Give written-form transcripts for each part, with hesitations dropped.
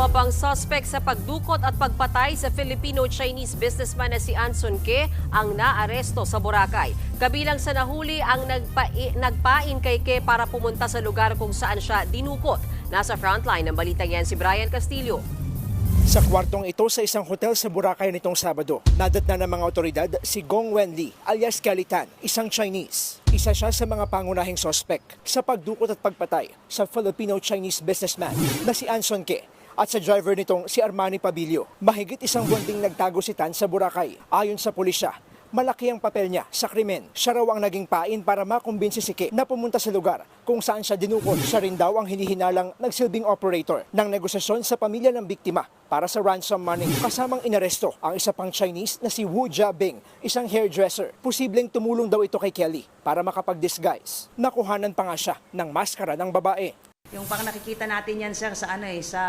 Dalawa pang suspect sa pagdukot at pagpatay sa Filipino-Chinese businessman na si Anson Ke ang naaresto sa Boracay. Kabilang sa nahuli ang nagpain kay Ke para pumunta sa lugar kung saan siya dinukot. Nasa frontline ng balitang yan si Brian Castillo. Sa kwartong ito sa isang hotel sa Boracay nitong Sabado, nadatnan ng mga otoridad si Gong Wenli alias Kalitan, isang Chinese. Isa siya sa mga pangunahing sospek sa pagdukot at pagpatay sa Filipino-Chinese businessman na si Anson Ke at sa driver nitong si Armani Pabilio. Mahigit isang buwan ding nagtago si Tan sa Boracay. Ayon sa pulisya, malaki ang papel niya sa krimen. Siya raw ang naging pain para makumbinsi si Ke na pumunta sa lugar kung saan siya dinukot. Siya rin daw ang hinihinalang nagsilbing operator ng negosasyon sa pamilya ng biktima para sa ransom money. Kasamang inaresto ang isa pang Chinese na si Wu Jiabing, isang hairdresser. Posibleng tumulong daw ito kay Kelly para makapag-disguise. Nakuhanan pa nga siya ng maskara ng babae. Yung parang nakikita natin yan sir sa sa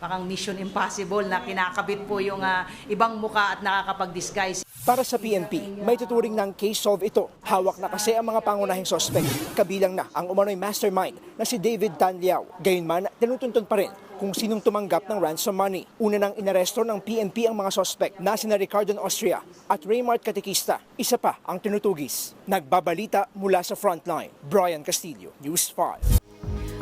parang Mission Impossible na kinakabit po yung ibang muka at nakakapag-disguise. Para sa PNP, may tuturing ng case solve ito. Hawak na kasi ang mga pangunahing suspect. Kabilang na ang umano'y mastermind na si David Tan Liao. Gayunman, tinutuntun pa rin kung sinong tumanggap ng ransom money. Una nang inaresto ng PNP ang mga suspect na sina Ricardo Austria at Raymart Catequista. Isa pa ang tinutugis. Nagbabalita mula sa frontline. Brian Castillo, News 5.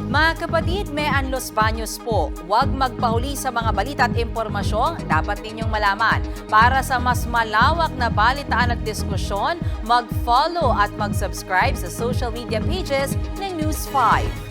Mga kapatid, may Los Baños po. Huwag magpahuli sa mga balita at impormasyong dapat ninyong malaman. Para sa mas malawak na balitaan at diskusyon, mag-follow at mag-subscribe sa social media pages ng News 5.